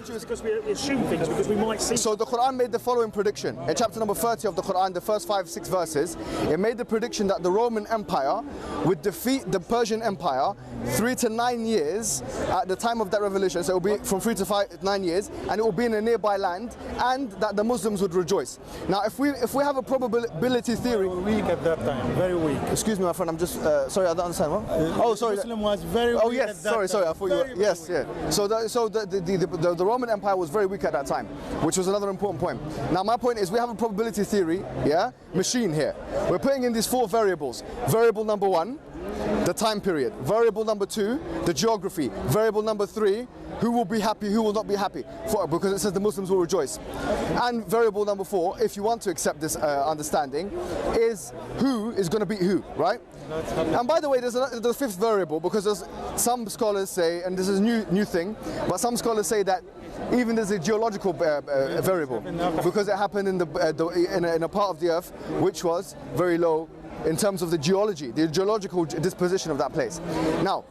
saying to you is because we assume things because we might see. So the Quran made the following prediction in chapter number 30 of the Quran, the first 5-6 verses. It made the prediction that the Roman Empire would defeat the Persian Empire 3 to 9 years at the time of that revelation. So it will be from 3 to 9 years, and it will be in a nearby land, and that the Muslims would rejoice. Now, if we have a probability theory, weak at that time, very weak. Excuse me, my friend. I'm just sorry. I don't understand. What? Oh, sorry. Muslim was very weak. Oh yes, at that time. sorry. I thought you were. Yes, yeah. So the Roman Empire was very weak at that time, which was another important point. Now, my point is we have a probability theory, machine here. We're putting in these 4 variables. Variable number 1, the time period. Variable number 2, the geography. Variable number 3, who will be happy, who will not be happy, because it says the Muslims will rejoice. And variable number 4, if you want to accept this understanding, is who is going to beat who, right? And by the way, there's the 5th variable, because some scholars say, and this is a new thing, but some scholars say that even there's a geological variable, because it happened in a part of the earth which was very low in terms of the geology, the geological disposition of that place. Now,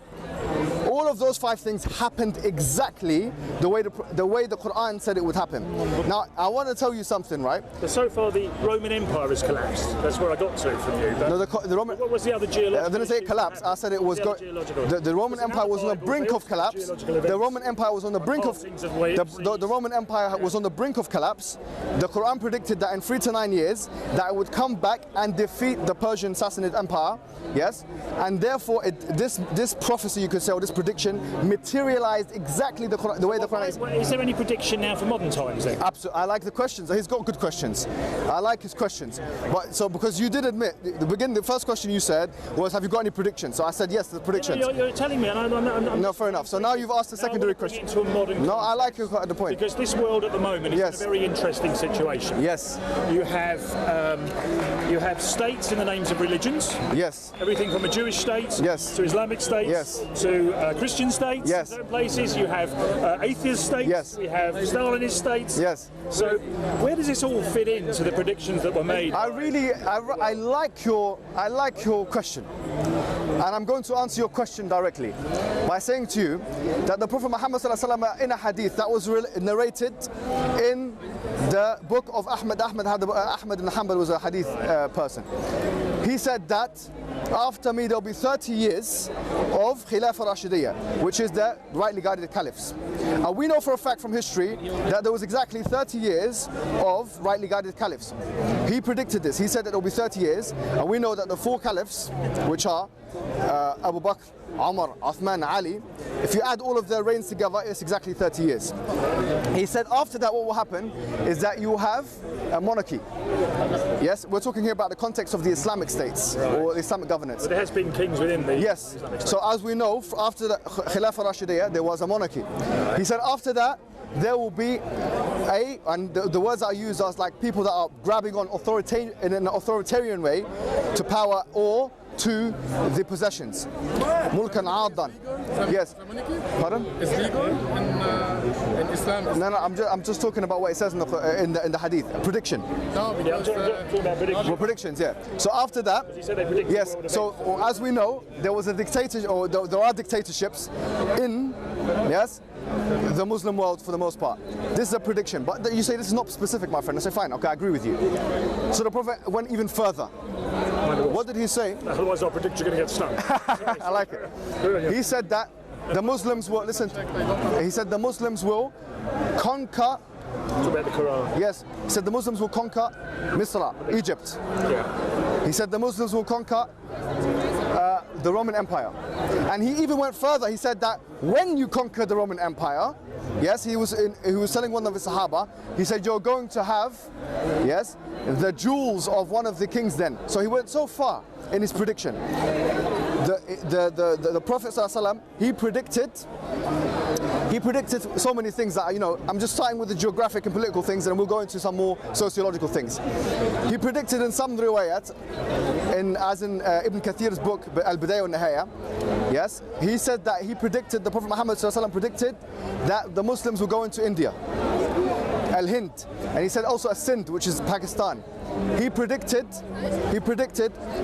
all of those 5 things happened exactly the way the Quran said it would happen. Now, I want to tell you something, right? But so far, the Roman Empire has collapsed. That's where I got to from you. But no, the Roman. What was the other geological? I didn't say it collapsed. I said it was. The Roman Empire was on the brink of collapse. The Roman Empire was on the brink of. The Roman Empire was on the brink of collapse. The Quran predicted that in 3 to 9 years that it would come back and defeat the Persian Sassanid Empire. Yes, and therefore this prophecy, you could say, or this prediction materialized exactly the way the Quran is. Is there any prediction now for modern times then? Absolutely. I like the questions. He's got good questions. I like his questions. But so because you did admit, the first question you said was, have you got any predictions? So I said yes, the predictions. You're telling me, and I'm no, fair enough. So now you've asked the secondary question. To a modern no, I like you at the point. Because this world at the moment is in a very interesting situation. Yes. You have states in the names of religions. Yes. Everything from a Jewish state to Islamic states to Christian states. Yes. In certain places you have atheist states. Yes. We have Stalinist states. Yes. So where does this all fit into the predictions that were made? I like your question, and I'm going to answer your question directly by saying to you that the Prophet Muhammad ﷺ in a hadith that was narrated in the book of Ahmad. Ahmad ibn Hanbal was a hadith person. He said that after me there will be 30 years of Khilafah Rashidiyya, which is the rightly guided caliphs. And we know for a fact from history that there was exactly 30 years of rightly guided caliphs. He predicted this. He said that there will be 30 years, and we know that the 4 caliphs, which are Abu Bakr, Umar, Uthman, Ali, if you add all of their reigns together, it's exactly 30 years. He said after that what will happen is that you have a monarchy. Yes, we're talking here about the context of the Islamic states or Islamic governance. But there has been kings within the Islamic states. So as we know, after the Khilafah Rashidiyya, there was a monarchy. He said after that, there will be and the words I use are like people that are grabbing on in an authoritarian way to power or to the possessions. Mulkan Addan. Yes. Pardon? Is legal in Islam? No, I'm just talking about what it says in the hadith. A prediction. No, because well, predictions, yeah. So after that, yes. So as we know, there was a dictatorship, or there are dictatorships in the Muslim world for the most part. This is a prediction, but you say this is not specific, my friend. I say fine, okay, I agree with you. So the Prophet went even further. What did he say? Otherwise, I predict you're going to get stung. I like it. He said that the Muslims will He said the Muslims will conquer. Talk about the Quran. Yes, he said the Muslims will conquer Misra, Egypt. Yeah. He said the Muslims will conquer the Roman Empire, and he even went further. He said that when you conquer the Roman Empire, yes, he was telling one of his Sahaba. He said you're going to have, yes, the jewels of one of the kings. Then, so he went so far in his prediction. The Prophet ﷺ, he predicted so many things that, I'm just starting with the geographic and political things, and we'll go into some more sociological things. He predicted in some riwayat, as in Ibn Kathir's book, Al-Bidayah wal-Nihaya, yes, he said that the Prophet Muhammad ﷺ predicted that the Muslims will go into India. Al-Hind, and he said also Sindh, which is Pakistan. He predicted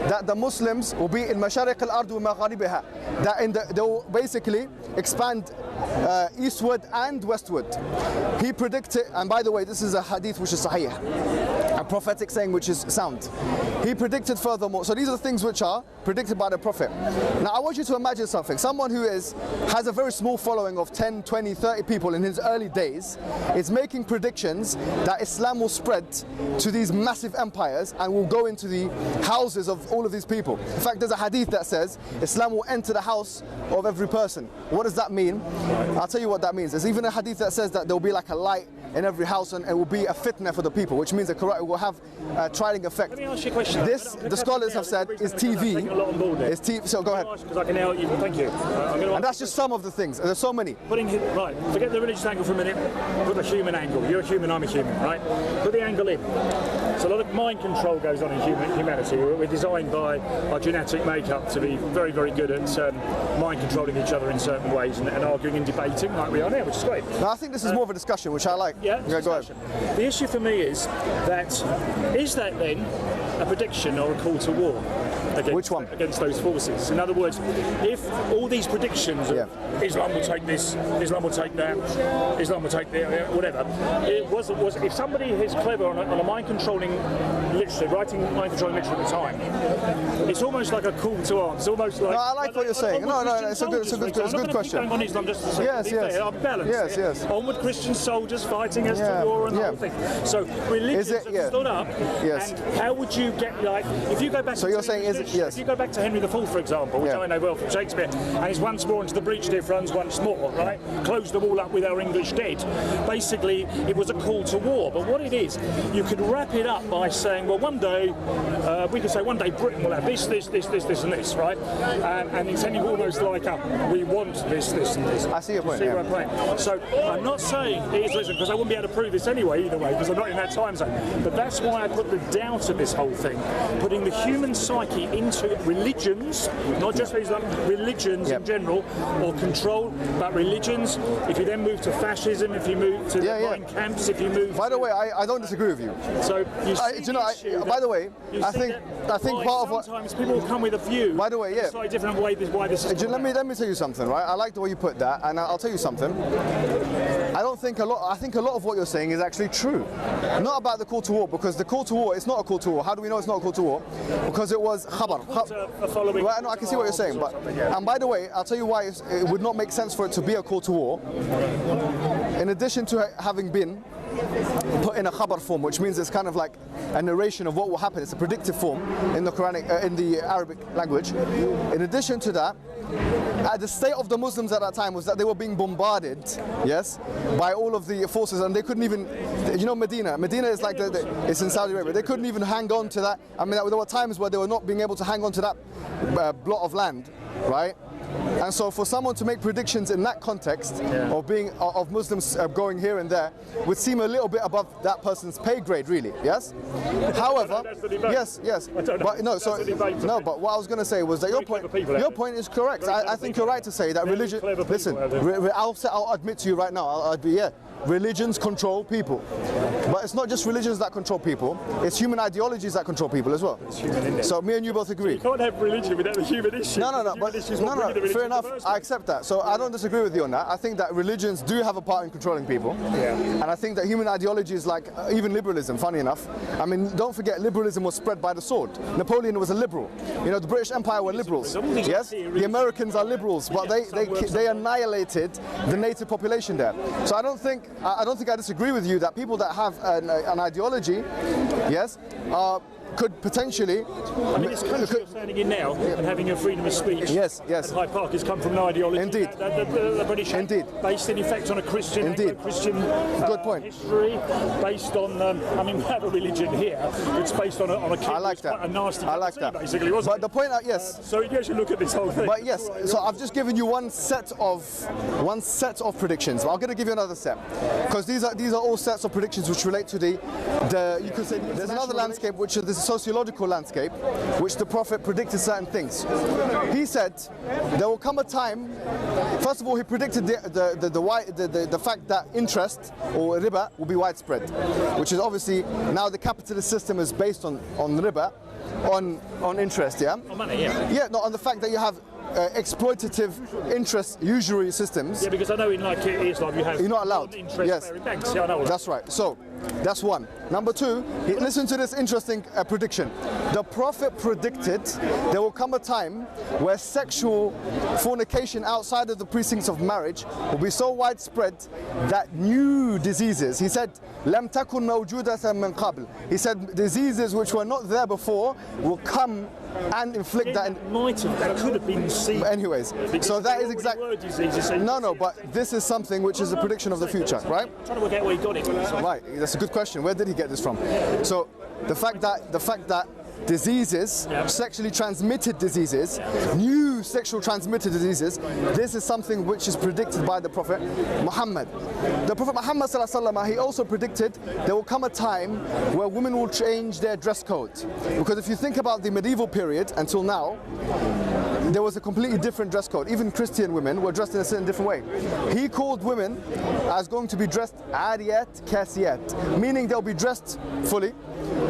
that the Muslims will be in Masharik al-Ard wa Magharibiha, that they will basically expand eastward and westward. He predicted, and by the way, this is a hadith which is sahih, a prophetic saying which is sound. He predicted furthermore, so these are the things which are predicted by the Prophet. Now I want you to imagine something. Someone who has a very small following of 10, 20, 30 people in his early days is making predictions that Islam will spread to these massive empires and will go into the houses of all of these people. In fact, there's a hadith that says Islam will enter the house of every person. What does that mean? I'll tell you what that means. There's even a hadith that says that there will be like a light in every house and it will be a fitna for the people, which means that it will have a triding effect. Let me ask you a question. This, the scholars have said, is TV. Is TV. So go ahead. Because I can now, thank you. And that's just some of the things. There's so many. Right, forget the religious angle for a minute. Put the human angle. You're a human, I'm a human, right? Put the angle in. So a lot of mind control goes on in humanity. We're designed by our genetic makeup to be very, very good at mind controlling each other in certain ways and arguing and debating like we are now, which is great. No, I think this is more of a discussion, which I like. Yeah, go ahead. The issue for me is that then a prediction or a call to war against those forces? In other words, if all these predictions of Islam will take this, Islam will take that, Islam will take that, whatever, if somebody is clever on a mind-controlling literature, writing mind-controlling literature at the time, it's almost like a call to arms. Almost like, no, I like what you're saying. No, it's a good question. I'm balanced. Yes. Onward Christian soldiers fighting as to war and the whole thing. So religions have stood up. Yes. And how would you get, like, if you go back so to you're saying if you go back to Henry IV, for example, which I know well from Shakespeare, and it's once more into the breach, dear friends, once more, right? Close the wall up with our English dead. Basically, it was a call to war. But what it is, you could wrap it up by saying, well, one day, we could say one day Britain will have this, and this, right? And it's anything almost like we want this, and this. I see your point. See where I'm playing? So I'm not saying it is listen, because I wouldn't be able to prove this anyway, either way, because I'm not in that time zone. But that's why I put the doubt of this whole thing, putting the human psyche into religions, not just Islam, religions in general, or control, but religions. If you then move to fascism, if you move to mind camps, if you move. By the way, I don't disagree with you. So you see by the way, I think part of what sometimes people will come with a view. By the way, a slightly different way. Why this is. Let me tell you something, right? I like the way you put that, and I'll tell you something. I think a lot of what you're saying is actually true. Not about the call to war, because the call to war, it's not a call to war. How do we know it's not a call to war? Because it was khabar. Right, no, I can see what you're saying, but and by the way, I'll tell you why it would not make sense for it to be a call to war. In addition to having been put in a khabar form, which means it's kind of like a narration of what will happen. It's a predictive form in the Quranic, in the Arabic language. In addition to that, the state of the Muslims at that time was that they were being bombarded, by all of the forces, and they couldn't even, Medina is like it's in Saudi Arabia. They couldn't even hang on to that. I mean, there were times where they were not being able to hang on to that blot of land, right? And so for someone to make predictions in that context of Muslims going here and there would seem a little bit above that person's pay grade, really. Yes. However, yes. But but what I was going to say was that your point is correct. I think you're right to say that religion. Listen, I'll admit to you right now. Religions control people, but it's not just religions that control people. It's human ideologies that control people as well. So me and you both agree. You can't have religion without the human issue. No. Fair enough. I accept that. So I don't disagree with you on that. I think that religions do have a part in controlling people. And I think that human ideologies, like even liberalism, funny enough. I mean, don't forget, liberalism was spread by the sword. Napoleon was a liberal. The British Empire were liberals. Yes, the Americans are liberals, but they annihilated the native population there. So I don't think I disagree with you that people that have an ideology, could potentially. I mean, this country you're standing in now and having your freedom of speech. Yes. At Hyde Park has come from an ideology. Indeed. The British. Indeed. Based in effect on a Christian. Indeed. Christian. Good point. History based on. We have a religion here. It's based on a. I like that. A nasty. I like that. Basically, wasn't but the point, yes. So you should look at this whole thing. But yes. So I've just given you one set of predictions. But I'm going to give you another set, because these are all sets of predictions which relate to the you could say there's another landscape which is is a sociological landscape, which the Prophet predicted certain things. He said there will come a time. First of all, he predicted the fact that interest or riba will be widespread, which is obviously now the capitalist system is based on riba, on interest, yeah. On money, yeah. Yeah, no, on the fact that you have exploitative interest usury systems. Yeah, because I know in like Islam you have. You're not allowed. Yes. Banks. Yeah, I know. That's right. So that's one. Number two, listen to this interesting prediction. The Prophet predicted there will come a time where sexual fornication outside of the precincts of marriage will be so widespread that new diseases, he said, لم تكن موجودة من قبل. He said diseases which were not there before will come and inflict that. That could have been seen. Anyways, so that is exactly. No, but this is something which is a prediction of the future, right? I'm trying to work out where he got it from. Right, that's a good question. Where did he get this from? So the fact that diseases, sexually transmitted diseases, new sexual transmitted diseases, this is something which is predicted by the Prophet Muhammad. The Prophet Muhammad ﷺ, he also predicted there will come a time where women will change their dress code. Because if you think about the medieval period until now, there was a completely different dress code. Even Christian women were dressed in a certain different way. He called women as going to be dressed adiyat kasiyat, meaning they'll be dressed fully,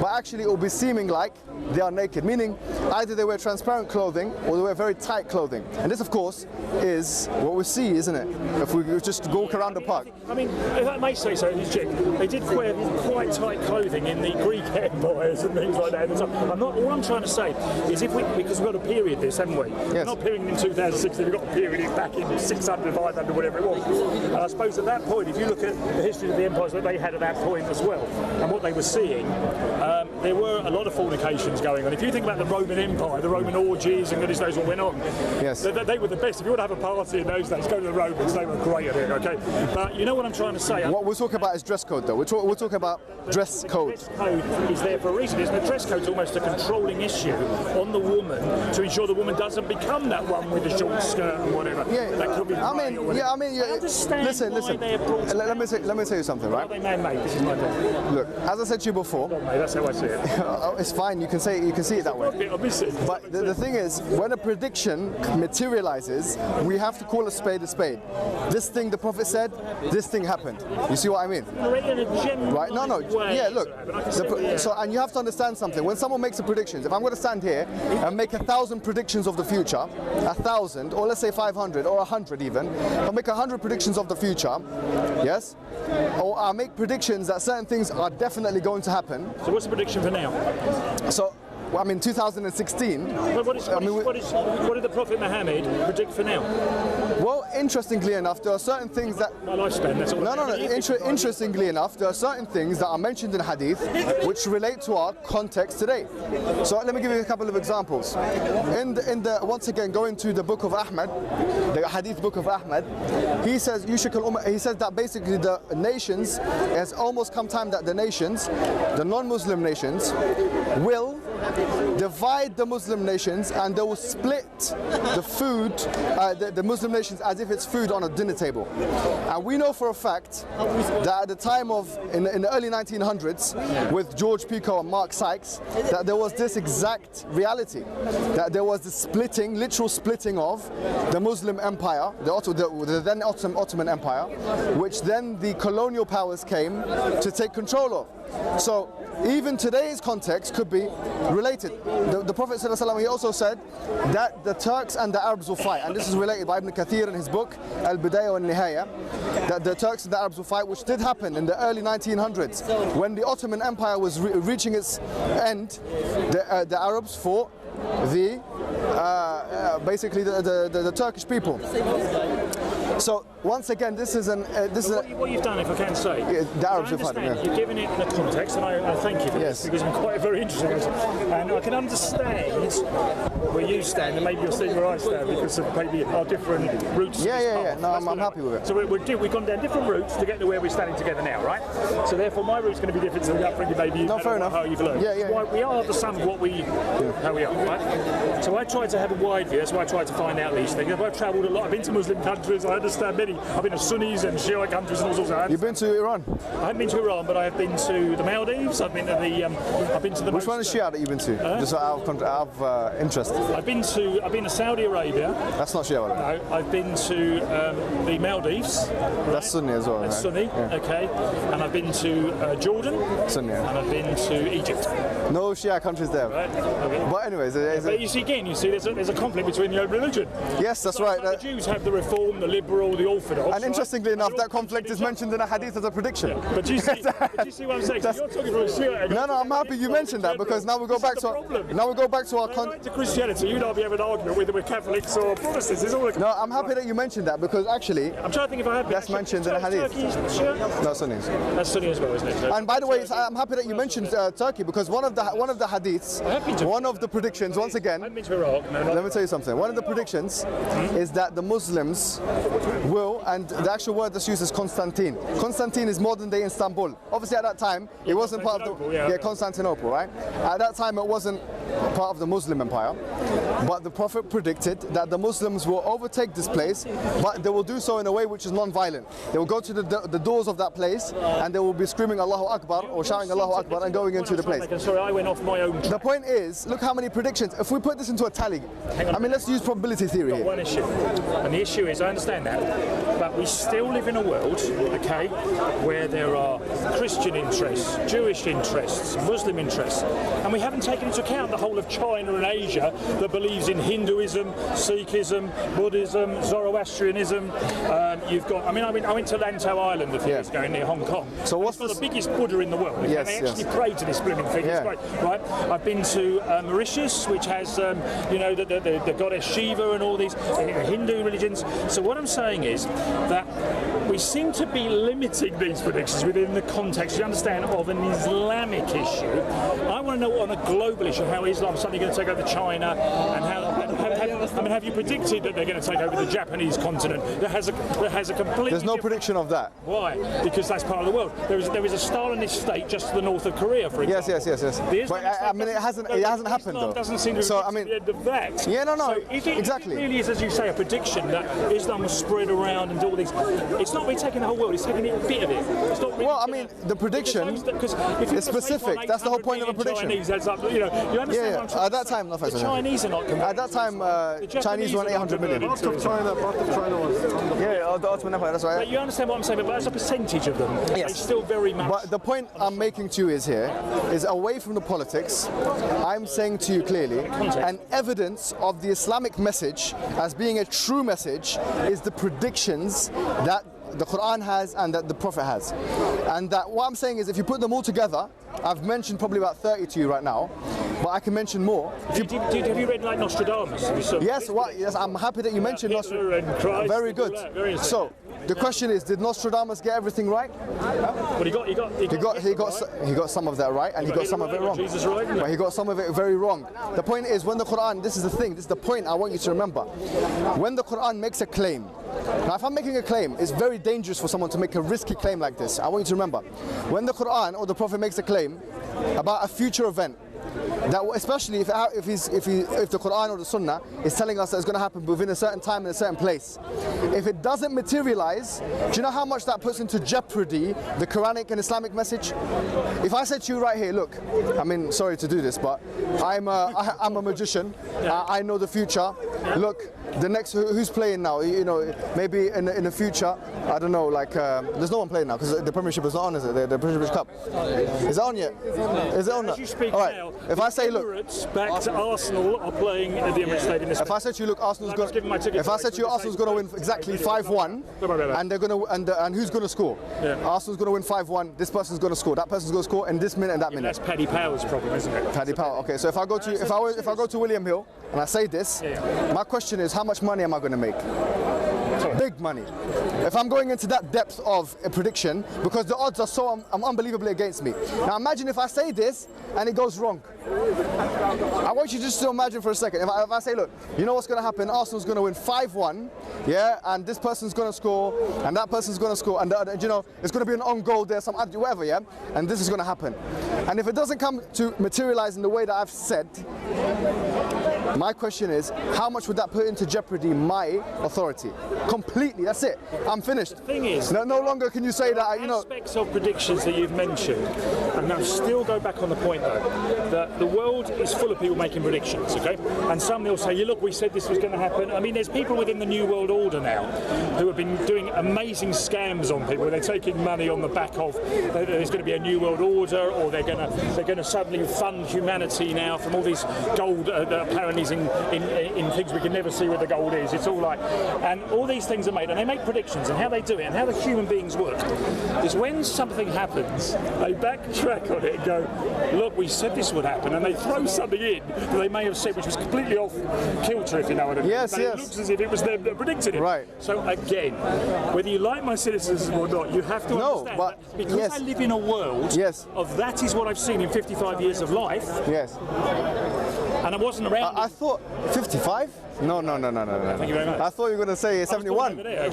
but actually it will be seeming like they are naked, meaning either they wear transparent clothing or they wear very tight clothing. And this, of course, is what we see, isn't it? If we just walk around the park. I mean, if I may say so, they did wear quite tight clothing in the Greek empires and things like that. All I'm trying to say is because we've got a period this, haven't we? Yes. We're not period in 2016, we've got a period back in 600, 500, whatever it was. And I suppose at that point, if you look at the history of the empires that they had at that point as well, and what they were seeing, there were a lot of fornications going on. If you think about the Roman Empire, the Roman orgies and goodness knows what went on, yes, they were the best. If you want to have a party in those days, go to the Romans, they were great at it, okay? But you know what I'm trying to say? What we're talking about is dress code, though. We're talking about dress code. Dress code is there for a reason, isn't it? Dress code's almost a controlling issue on the woman to ensure the woman doesn't become that one with the short skirt and whatever. Yeah, that could be listen. Let me tell you something, right? Are they man-made? This is my point. Look, as I said to you before, mate, that's how I see it. It's fine. You can see it that way. But the thing is, when a prediction materializes, we have to call a spade a spade. This thing the Prophet said, this thing happened. You see what I mean? Right? No. Yeah, look. And you have to understand something. When someone makes a prediction, if I'm going to stand here and make 1,000 predictions of the future, 1,000, or let's say 500, or 100 even, I'll make 100 predictions of the future, yes? Or I'll make predictions that certain things are definitely going to happen. So what's the prediction for now? So, I mean, 2016. What did the Prophet Muhammad predict for now? Well, interestingly enough, there are certain things that... My lifespan, that's all. No. Interestingly enough, there are certain things that are mentioned in Hadith which relate to our context today. So let me give you a couple of examples. Once again, going to the book of Ahmad, the Hadith book of Ahmad, he says that basically the nations, it has almost come time that the nations, the non-Muslim nations, will divide the Muslim nations and they will split the food, the Muslim nations as if it's food on a dinner table. And we know for a fact that at the time in the early 1900s with George Picot and Mark Sykes, that there was this exact reality, that there was the literal splitting of the Muslim empire, the then Ottoman Empire, which then the colonial powers came to take control of. So even today's context could be related. The Prophet ﷺ, he also said that the Turks and the Arabs will fight, and this is related by Ibn Kathir in his book Al-Bidayah wal-Nihaya, that the Turks and the Arabs will fight, which did happen in the early 1900s when the Ottoman Empire was reaching its end. The Arabs fought basically the Turkish people. So once again, this is what you've done, if I can say. Yeah, the Arabs have had it. Yeah. You've given it in a context, and I thank you for this because it's quite very interesting. And I can understand where you stand, and maybe you're seeing where I stand because of maybe our different routes. Yeah. No, I'm happy with it. So we've gone down different routes to get to where we're standing together now, right? So therefore, my route's going to be different to the upbringing maybe you fair enough. How you've learned. Yeah. We are the sum of how we are, right? So I tried to have a wide view. That's why I tried to find out these things. I've travelled a lot. I've been to Muslim countries. I understand many I've been to Sunnis and Shia countries and all sorts of that. You've been to Iran? I haven't been to Iran, but I have been to the Maldives. I've been to the. Which one is Shia that you've been to? Just out of interest. I've been to Saudi Arabia. That's not Shia. No, I've been to the Maldives. That's Sunni as well. That's right? Sunni. Yeah. Okay. And I've been to Jordan. Sunni. And I've been to Egypt. No Shia countries there. Right. Okay. But anyways, but you see there's a conflict between the religion. Yes, that's right. The Jews have the Reform, the Liberal, the Orthodox. And interestingly enough, that conflict is mentioned in a hadith as a prediction. Yeah. But do you see what I'm saying? So you're talking from a Shia. No, I'm happy you mentioned that because now we go back to our to Christianity. You don't have an argument whether we're Catholics or Protestants. It's all no, I'm happy that you mentioned that because actually I'm trying to think if I have that's mentioned in a hadith. No, Sunnis. That's Sunni as well, isn't it? And by the way, I'm happy that you mentioned Turkey because one of the hadiths, one of the predictions, once again, let me tell you something. One of the predictions is that the Muslims will, and the actual word that's used is Constantine. Constantine is modern day Istanbul. Obviously at that time, it wasn't part of the, Constantinople, right? At that time it wasn't part of the Muslim empire, but the Prophet predicted that the Muslims will overtake this place, but they will do so in a way which is non-violent. They will go to the doors of that place and they will be screaming Allahu Akbar or shouting Allahu Akbar and going into the place. Sorry, I went off my own track. The point is, look how many predictions. If we put this into a tally, I mean, let's use probability theory here. One issue, and the issue is, I understand that, but we still live in a world, okay, where there are Christian interests, Jewish interests, Muslim interests, and we haven't taken into account the whole of China and Asia that believes in Hinduism, Sikhism, Buddhism, Zoroastrianism. You've got, I went to Lantau Island a few years ago near Hong Kong. So what's the biggest Buddha in the world? Yes, and they actually pray to this blooming thing. It's great, right? I've been to Mauritius, which has, the goddess Shiva and all these Hindu religions. So what I'm saying is that we seem to be limiting these predictions within the context, you understand, of an Islamic issue. I want to know on a global issue how Islam is suddenly going to take over China, and have you predicted that they're going to take over the Japanese continent? That has a completely. There's no prediction of that. Why? Because that's part of the world. There is a Stalinist state just to the north of Korea, for example. Yes. But it hasn't happened though. Doesn't seem to be the end of that. Yeah, no. So exactly. It really is, as you say, a prediction that Islam will spread around and do all these. It's not really taking the whole world. It's taking a bit of it. It's not really. Well, I mean, the prediction is specific. That's the whole point of a prediction. Chinese, you understand what I'm at that time, the Chinese are not. At that time, Chinese were 800 million. Part of China was. The Ottoman Empire. That's right. But you understand what I'm saying? But as a percentage of them, it's still very much. But the point I'm making to you is away from the politics. I'm saying to you clearly, an evidence of the Islamic message as being a true message is the predictions that the Quran has and that the Prophet has. And that what I'm saying is if you put them all together, I've mentioned probably about 30 to you right now, but I can mention more. Have you read like Nostradamus? Yes, I'm happy that you mentioned Nostradamus. Very good. So the question is, did Nostradamus get everything right? Well, he got some of that right, and he got some of it wrong. Jesus right? But he got some of it very wrong. The point is, when the Quran, this is the thing, this is the point I want you to remember. When the Quran makes a claim, now if I'm making a claim, it's very dangerous for someone to make a risky claim like this. I want you to remember, when the Quran or the Prophet makes a claim about a future event, that especially if the Quran or the Sunnah is telling us that it's going to happen within a certain time in a certain place, if it doesn't materialize, do you know how much that puts into jeopardy the Quranic and Islamic message? If I said to you right here, look, I mean, sorry to do this, but I'm a magician. I know the future. Look, the next who's playing now? Maybe in the future, I don't know. Like there's no one playing now because the Premiership is not on, is it? The Premiership Cup. Is it on yet? Is it on? As you speak all right. now, if I say, look, Emirates back to Arsenal are playing at the Emirates Stadium. If I said to you, look, Arsenal's going. If I said to you, Arsenal's going to win exactly 5-1, and they're going to and who's going to score? Arsenal's going to win 5-1. This person's going to score. That person's going to score in this minute and that minute. That's Paddy Power's problem, isn't it? Paddy Power. Okay, so if I go to William Hill and I say this, my question is, how much money am I going to make? Big money. If I'm going into that depth of a prediction, because the odds are so unbelievably against me. Now imagine if I say this and it goes wrong. I want you just to imagine for a second. If I say, look, you know what's going to happen? Arsenal's going to win 5-1, and this person's going to score, and that person's going to score, and it's going to be an on goal there, whatever, and this is going to happen. And if it doesn't come to materialize in the way that I've said, My question is, how much would that put into jeopardy my authority? Completely, that's it. I'm finished. The thing is, no longer can you say that, you know. Aspects of predictions that you've mentioned, and now still go back on the point though, that the world is full of people making predictions, okay? And some they'll say, look, we said this was going to happen. I mean, there's people within the New World Order now who have been doing amazing scams on people. They're taking money on the back of there's going to be a New World Order, or they're going to suddenly fund humanity now from all these gold that apparently is in things we can never see where the gold is. It's all like, and all these things are made, and they make predictions, and how they do it, and how the human beings work is when something happens, they backtrack on it and go, look, we said this would happen, and they throw something in that they may have said which was completely off kilter, if you know what I mean. Yes, but yes. It looks as if it was them that predicted it. Right. So again, whether you like my cynicism or not, you have to understand that because yes. I live in a world yes. of that is what I've seen in 55 years of life. Yes. And I wasn't around. I thought 55? No. Thank you very much. I thought you were going to say 71. No. I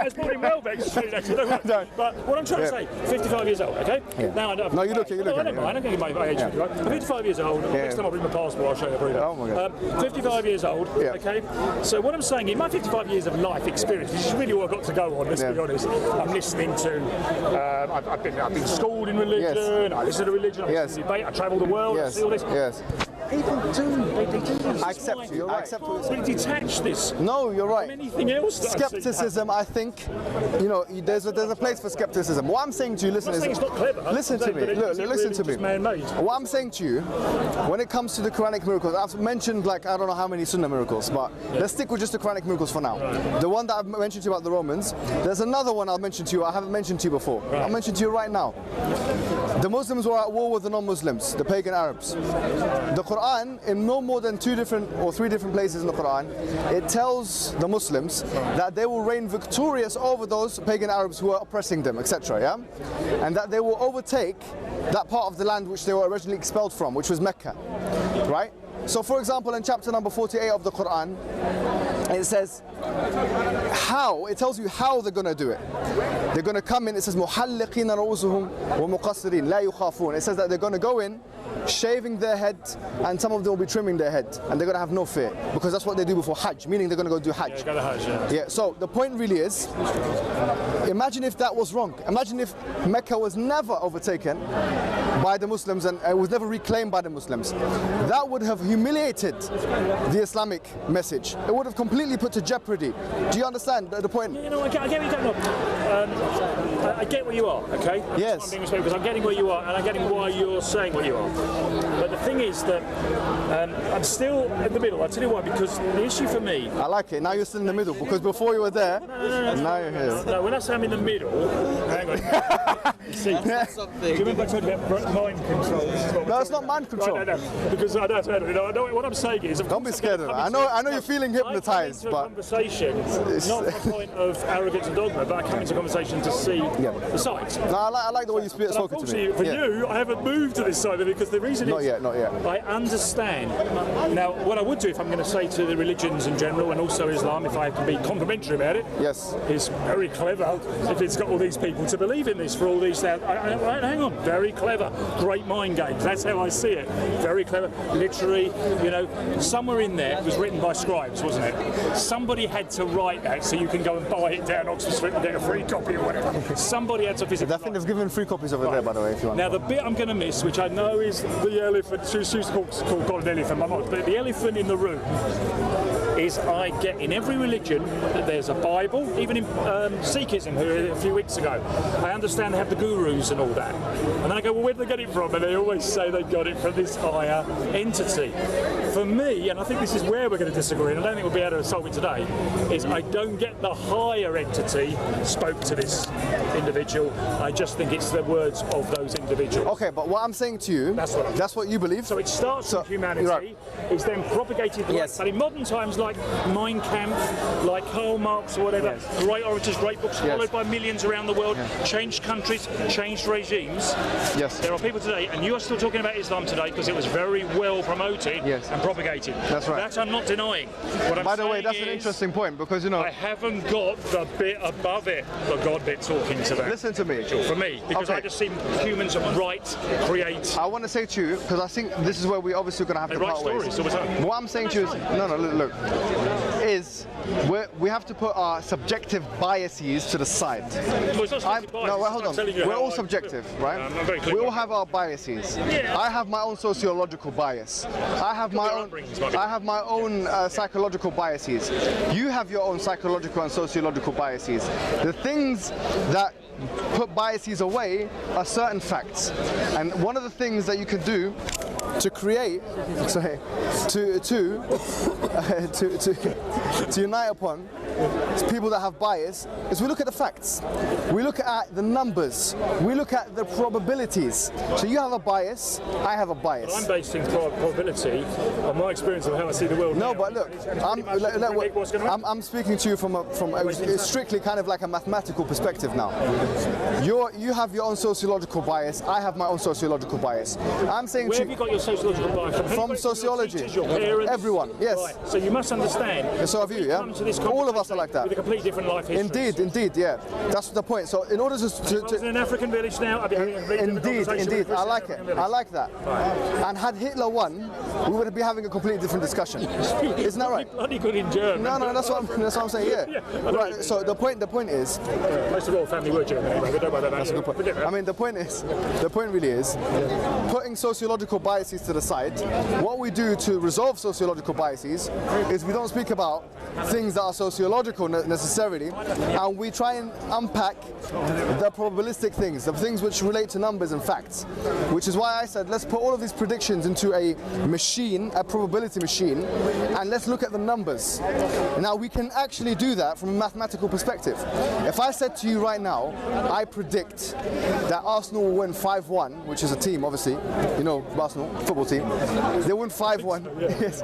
was born in Welbeck, actually. But what I'm trying to say, 55 years old, okay? Yeah. Now, no, you look. I don't mind. I don't give my age. Right? I'm 55 years old. Next time I'll bring my passport, I'll show you the Oh my God. 55 years old, okay? So what I'm saying, in my 55 years of life experience, which is really what I've got to go on, let's be honest, I'm listening to, I've been schooled in religion, I listen to religion, I listen to debate, I travel the world, I see all this. Yes. People they do this. I accept you. You're right. I accept what you're saying. Detach this. No, you're right. From anything else. Skepticism, I think, you know, there's a place for skepticism. What I'm saying to you, listen, it's not clever. Listen to me. Look, listen to me. Man-made. What I'm saying to you, when it comes to the Quranic miracles, I've mentioned like I don't know how many Sunnah miracles, but let's stick with just the Quranic miracles for now. Right. The one that I've mentioned to you about the Romans, there's another one I'll mention to you. I haven't mentioned to you before. Right. I'll mention to you right now. The Muslims were at war with the non-Muslims, the pagan Arabs. The Quran, in no more than 2 or 3 different places in the Quran, it tells the Muslims that they will reign victorious over those pagan Arabs who are oppressing them, etc. Yeah, and that they will overtake that part of the land which they were originally expelled from, which was Mecca, right? So, for example, in chapter number 48 of the Quran, it says how. It tells you how they're going to do it. They're going to come in. It says محلقين رؤوسهم ومقصرين لا يخافون. It says that they're going to go in, shaving their head, and some of them will be trimming their head, and they're going to have no fear, because that's what they do before Hajj, meaning they're going to go do Hajj. Yeah, go to Hajj, yeah. So the point really is, imagine if that was wrong. Imagine if Mecca was never overtaken by the Muslims and it was never reclaimed by the Muslims. That would have humiliated the Islamic message. It would have completely put to jeopardy. Do you understand the point? You know, I get what you're talking about. I get where you are, okay? Yes. Because I'm getting where you are, and I'm getting why you're saying what you are. But the thing is that I'm still in the middle. I'll tell you why, because the issue for me... I like it. Now you're still in the middle, because before you were there, now you're here. No, when I say I'm in the middle, hang on. See, do you remember I told you about mind control? No, it's not mind control. Right, no, because I know what I'm saying is... Don't be scared of it. I know you're feeling hypnotised, but... conversation, not from a point of arrogance and dogma, but I come into conversation to see the sides. No, I like the way you spoken to me. For you, I haven't moved to this side of it, because the reason is... Not yet. I understand. Now, what I would do if I'm going to say to the religions in general, and also Islam, if I can be complimentary about it, is very clever if it's got all these people to believe in this for all these... hang on, very clever. Great mind games. That's how I see it. Very clever. Literary, you know, somewhere in there, it was written by scribes, wasn't it? Somebody had to write that so you can go and buy it down Oxford Street and get a free copy or whatever. Somebody had to physically... I think they've given free copies over there, by the way, if you want. Now, the bit I'm going to miss, which I know is the elephant, she used to call an elephant, but the elephant in the room is I get in every religion that there's a Bible, even in Sikhism, who a few weeks ago, I understand they have the gurus and all that. And then I go, well, where do they get it from? And they always say they got it from this higher entity. For me, and I think this is where we're going to disagree, and I don't think we'll be able to solve it today, is I don't get the higher entity spoke to this individual. I just think it's the words of those individuals. Okay, but what I'm saying to you, that's what you believe. So it starts with humanity, is then propagated, but in modern times, like Mein Kampf, like Karl Marx or whatever, great orators, great books, followed by millions around the world, changed countries, changed regimes. Yes. There are people today, and you are still talking about Islam today because it was very well promoted and propagated. That's right. That I'm not denying. What I'm By the way, saying that's an interesting point, because, you know... I haven't got the bit above it, the God bit talking to that. Listen to me. For me, because I just see humans create. I want to say to you, because I think this is where we're obviously going to have to part ways. Stories all the time. What I'm saying to you is, look, is we have to put our subjective biases to the side. Well, it's not hold on. We're all subjective, right? We all have our biases. Yeah. I have my own sociological bias. I have my own psychological biases. You have your own psychological and sociological biases. The things that put biases away are certain facts, and one of the things that you can do to create, to unite upon people that have bias is we look at the facts, we look at the numbers, we look at the probabilities. So you have a bias, I have a bias. But I'm basing probability on my experience of how I see the world. No, but look, I'm speaking to you from a strictly kind of like a mathematical perspective now. You have your own sociological bias, I have my own sociological bias. I'm saying where have you got your sociological bias from? From sociology. Your teachers, your parents? Everyone, yes. Right. So you must understand. And so have you, yeah? All of us are like that. With a completely different life history. Indeed, yeah. That's the point. So in order to in an African village now, I'd be having a really Indeed, I like it. I like that. Right. And had Hitler won, we would be having a completely different discussion. Isn't that right? Bloody good in German. No, that's what I'm saying. Yeah. Right. So the point is. Most of all, family were German anyway. But don't worry about that. That's a good point. I mean, the point really is, putting sociological biases to the side. What we do to resolve sociological biases is we don't speak about things that are sociological necessarily, and we try and unpack the probabilistic things, the things which relate to numbers and facts, which is why I said let's put all of these predictions into a machine, a probability machine, and let's look at the numbers. Now we can actually do that from a mathematical perspective. If I said to you right now, I predict that Arsenal will win 5-1, which is a team obviously, you know, Arsenal, football team, they win 5-1. Yes.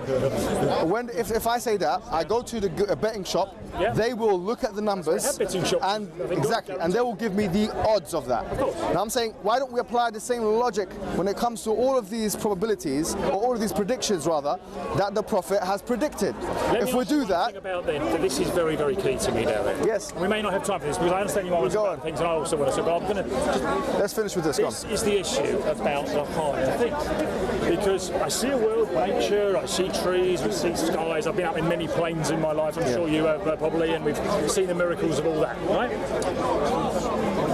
If I say that, I go to the betting shop, they will look at the numbers and exactly, and they will give me the odds of that. Now I'm saying, why don't we apply the same logic when it comes to all of these probabilities, or all of these predictions rather, that the Prophet has predicted? If we do that, about this is very, very key to me now. Yes. We may not have time for this because I understand you want to talk about things, and I also want to say, but I'm going to let's finish with this. This is the issue about the higher things, because I see a world, nature, I see trees, we see skies. I've been up in many planes in my life. I'm sure you have probably, and we've seen the miracles of all that, right?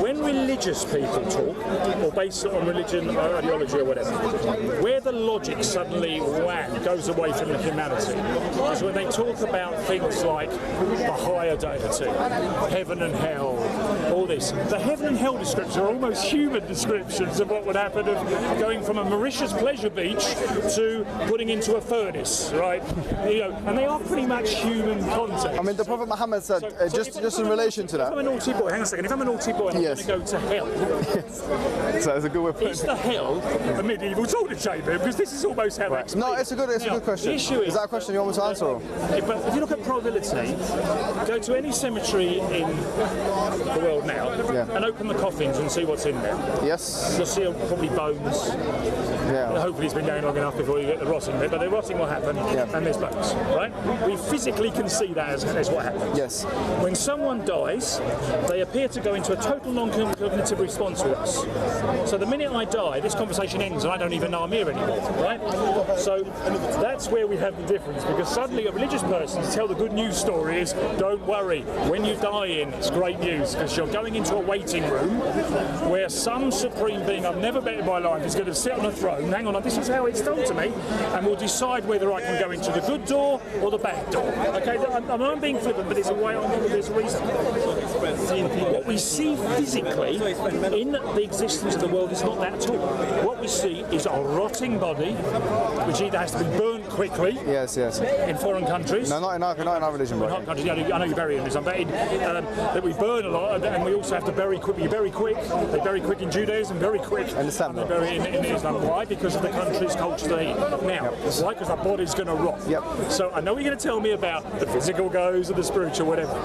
When religious people talk, or based on religion or ideology or whatever, where the logic suddenly goes away from the humanity is when they talk about things like the higher deity, heaven and hell, all this. The heaven and hell descriptions are almost human descriptions of what would happen of going from a Mauritius pleasure beach to putting into a furnace, right? You know, and they are pretty much human concepts. I mean, the Prophet Muhammad said, just in relation to that. If I'm a naughty boy, hang on a second, if I'm a naughty boy and I'm going to go to hell, so that's a good way of putting it. Is the hell a medieval torture chamber? Because this is almost how that's No, it's a good question. The issue is that a question you want me to answer? Or? If you look at probability, go to any cemetery in the world now and open the coffins and see what's in there. Yes. You'll see probably bones. Yeah. Hopefully it's been going long enough before you get the rotting bit, but the rotting will happen and there's bones, right? We physically can see that as what happens. Yes. When someone dies, they appear to go into a total non-cognitive response with us. So the minute I die, this conversation ends and I don't even know I'm here anymore, right? So that's where we have the difference, because suddenly a religious person to tell the good news story is, don't worry, when you die in, it's great news, because you're going into a waiting room where some supreme being I've never met in my life is going to sit on a throne, hang on, this is how it's told to me, and will decide whether I can go into the good door or the bad door. Okay, I'm being flippant, but there's a way on, there's a reason. What we see physically in the existence of the world is not that at all. What we see is a rotting body, which either has to be burnt quickly. Yes. In foreign countries. No, not in our religion, bro. Not countries. I know you bury in this. That we burn a lot, and we also have to bury quick. You're very quick. They're very quick in Judaism, very quick. And Islam. And they bury in Islam. Why? Why? Because of the country's culture they eat. Now, why? Because our body's going to rot. So I know you're going to tell me about the physical goes and the spiritual, whatever.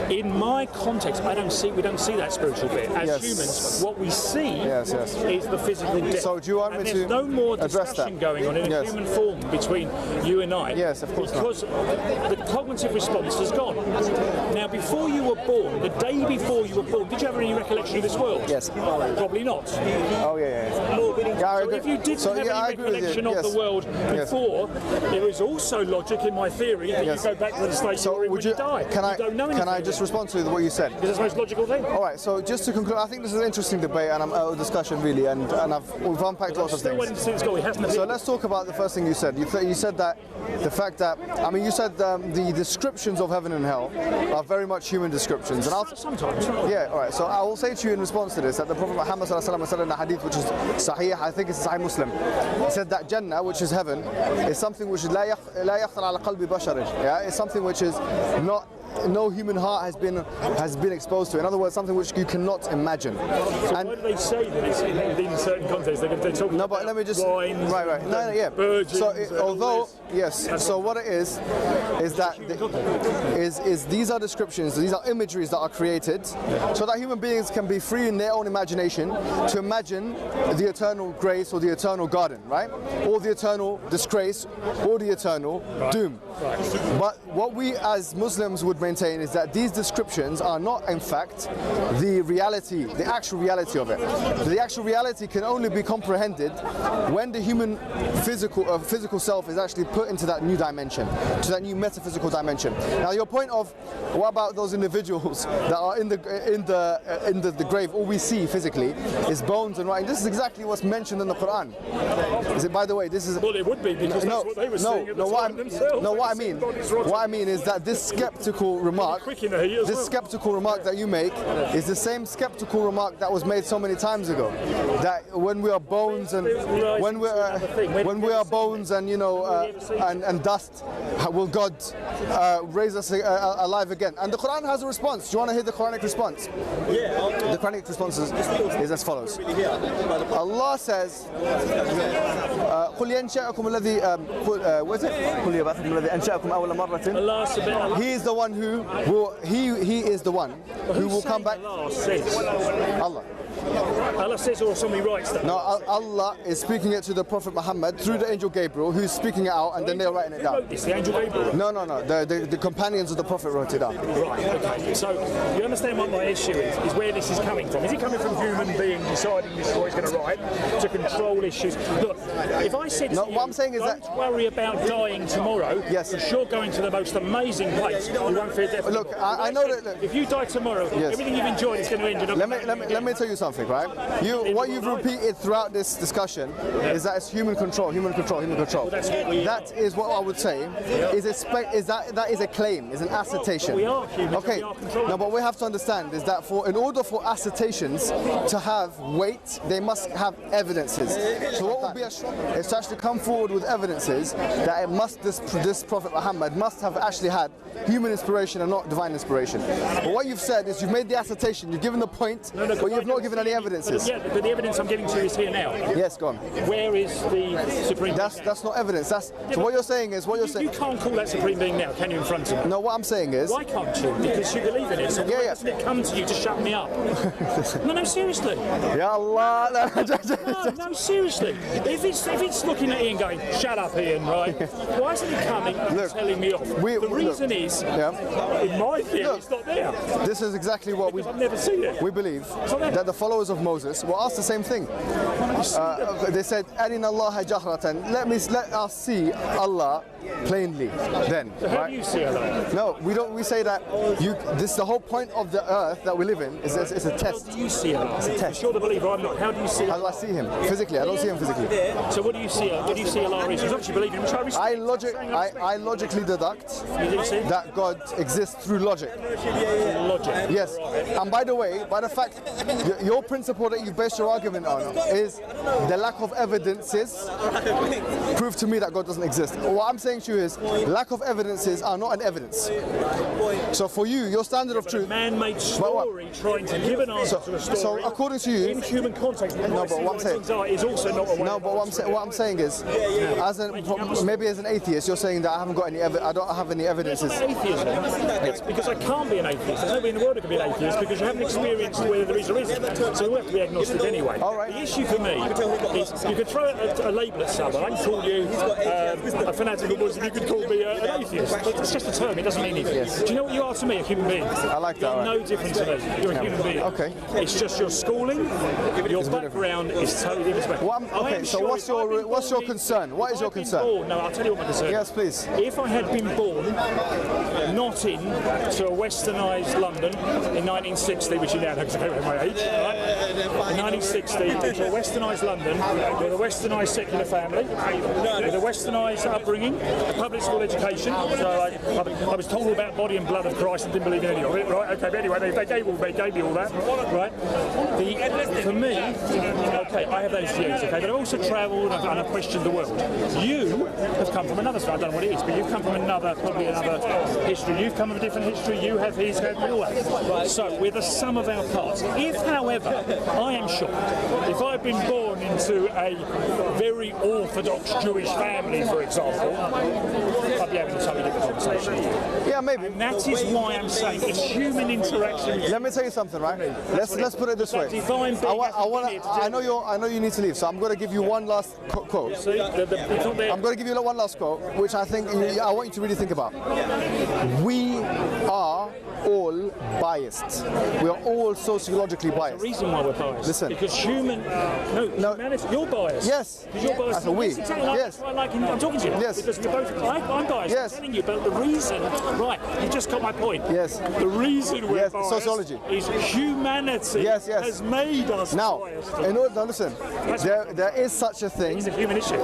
In my context, we don't see that spiritual bit. As humans, what we see is the physical death. So do you want me to there's no more address discussion that? going on in a human form between you and I. Yes, of course. Because the cognitive response has gone. Now, before you were born, the day before you were born, did you have any recollection of this world? Yes. Probably not. Oh, yeah. So if you didn't have any recollection of the world before, it was also logic in my theory that you go back to the state you were in when you die. Can I just respond to what you said? Because that's the most logical thing. All right, so just to conclude, I think this is an interesting debate and a discussion really, and we've unpacked lots of things. So let's talk about the first thing you said. You said that the fact that, I mean, you said the descriptions of heaven and hell are very much human descriptions. And Sometimes. Yeah, all right, so I will say to you in response to this that the Prophet Muhammad said in a hadith which is Sahih, I think it's Sahih Muslim. He said that Jannah, which is heaven, is something which is لا يخطر على قلب بشر. Yeah, it's something which is no human heart has been exposed to. In other words, something which you cannot imagine. So why do they say that it's in certain contexts? They're talking about let me just wines, right. Virgins, so what it is that these are descriptions, these are imageries that are created so that human beings can be free in their own imagination to imagine the eternal grace or the eternal garden, right? Or the eternal disgrace or the eternal doom. Right. But what we as Muslims would maintain is that these descriptions are not in fact the reality, the actual reality of it. The actual reality can only be comprehended when the human physical self is actually put into that new dimension, to that new metaphysical dimension. Now your point of what about those individuals that are in the grave, all we see physically is bones and writing. This is exactly what's mentioned in the Quran. Is it, by the way, this is well, it would be because that's what they were seeing at the time themselves. What I mean is that this skeptical remark that you make is the same skeptical remark that was made so many times ago. That when we are bones and when we are bones and and dust, will God raise us alive again? And the Quran has a response. Do you want to hear the Quranic response? The Quranic response is as follows. Allah says, قل ينشأكم الذي قل يبعثكم الذي أنشأكم أول مرة. He is the one who will come back. Allah says, or somebody writes that. No, Allah is speaking it to the Prophet Muhammad through the angel Gabriel, who's speaking it out, and then they're writing it down. It's the angel Gabriel? No. The companions of the Prophet wrote it down. Right, okay. So, you understand what my issue is where this is coming from. Is it coming from human being deciding this is what he's going to write to control issues? Look, if I said to you, what I'm saying is don't worry about dying tomorrow, because you're going to the most amazing place, you won't fear death. Look, I know that. Look, if you die tomorrow, everything you've enjoyed is going to end. Let me tell you something, right? What you've repeated throughout this discussion is that it's human control. Well, that is what I would say that is a claim, is an assertion. We are human. Okay. No, but we have to understand is that in order for assertions to have weight, they must have evidences. So what would be a strong is to actually come forward with evidences that this Prophet Muhammad must have actually had human inspiration and not divine inspiration. But what you've said is you've made the assertion, you've given the point, but you've not given any evidences. But the evidence I'm giving to you is here now. Yes, go on. Where is the Supreme Being? That's not evidence. So what you're saying is You can't call that Supreme Being now, can you, in front of me? No, what I'm saying is... Why can't you? Because you believe in it. So why doesn't it come to you to shut me up? No, seriously. Ya Allah. No, seriously. If it's looking at Ian going, shut up, Ian, right? Why isn't it coming and telling me off? The reason is, in my theory, it's not there. This is exactly what I've never seen it. We believe that the followers of Moses were asked the same thing. They said, "Arina Allah jahratan." Let us see Allah plainly. Then, so how do you see Allah? No, we don't. We say that this the whole point of the earth that we live in is it's a test. How do you see Allah? It's a test. You're the believer. I'm not. How do you see Allah? I see him physically. I don't see him physically. So what do you see? What do you see Allah is? You actually believe in him. I logically deduct that God exists through logic. Logic. Yes. And by the way, by the fact your principle that you based your argument on is the lack of evidences prove to me that God doesn't exist. What I'm saying to you is lack of evidences are not an evidence. So for you, your standard of truth, a man-made story trying to give an answer to a story. So according to you, in human context, no, but what I'm saying is also not a way. No, but what I'm saying is, maybe as an atheist, you're saying that I haven't got any. I don't have any evidences. Atheism. It's because I can't be an atheist. There's nobody in the world who can be an atheist because you haven't experienced whether there is or isn't. So we have to be agnostic anyway. All right. The issue for me is you could throw a label at someone. I can call you a fanatical Muslim. You could call me an atheist. But it's just a term. It doesn't mean anything. Yes. Do you know what you are to me? A human being. I like that. You're no different to me. You're a human being. Okay. It's just your schooling, your background is totally different. Okay. So what's your concern? What is your concern? No, I'll tell you what my concern is. Yes, please. If I had been born not into a westernised London in 1960, which you now know because I don't know my age, right? In 1960, into a westernised London with a westernised secular family, with a westernised upbringing, a public school education. So I was told all about body and blood of Christ and didn't believe in any of it, right? Okay, but anyway, they gave me all that, right? For me, okay, I have those views, okay, but I've also travelled and I've questioned the world. You have come from another, I don't know what it is, but you've come from probably another history. You've come from a different history. You have his, have all that. So we're the sum of our parts. If, however, I am shocked, if I've been born into a very orthodox Jewish family, for example, I'd be having a totally different conversation. Yeah, maybe. And that is why I'm saying it's human interaction. Let me tell you something, right? Let's put it this way. I know you need to leave, so I'm going to give you one last quote. I'm going to give you one last quote, which I think I want you to really think about. We are all biased. We are all sociologically biased. The reason why we're biased. Listen. Because humanity, you're biased. Yes. Because you're biased. That's a we. Yes. I'm talking to you. Yes. Because we're both. I'm biased. Yes. I'm telling you, but the reason, right? You just got my point. Yes. The reason we're biased sociology is humanity has made us biased. Now, listen. There is such a thing. It's a human issue.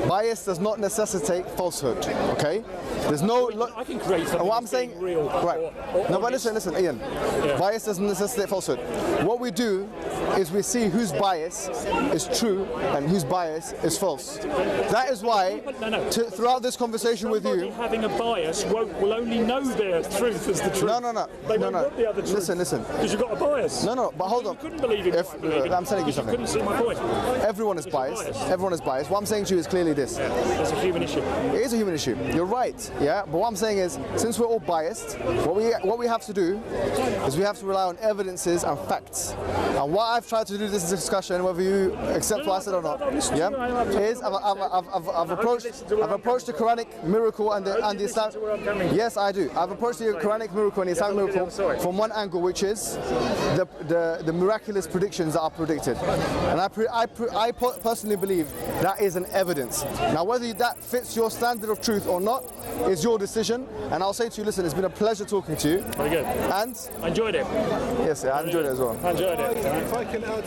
Bias does not necessitate falsehood. Okay. There's no. I can create something. What I'm saying. Real. Right. No, but listen, Ian. Yeah. Bias doesn't necessitate falsehood. What we do is we see whose bias is true and whose bias is false. That is why, throughout this conversation with you, having a bias will only know their truth as the truth. No. They won't want the other truth. Listen. Because you've got a bias. No, but hold on. You couldn't believe it. I'm telling you something. You couldn't see my point. Everyone is biased. Everyone is biased. What I'm saying to you is clearly this. Yeah, it's a human issue. It is a human issue. You're right. Yeah. But what I'm saying is, since we're all biased, what we have to do is we have to rely on evidences and facts. And what I've tried to do in this discussion, whether you accept what I said or not, is I've approached the Quranic miracle and the Islam. Yes, I do. I've approached the Quranic miracle and the Islamic miracle from one angle, which is the miraculous predictions that are predicted. And I personally believe that is an evidence. Now, whether that fits your standard of truth or not is your decision. And I'll say to you, listen, it's been a pleasure talking to you. Very good. And I enjoyed it. Yes, I enjoyed it as well. I enjoyed it. If I can add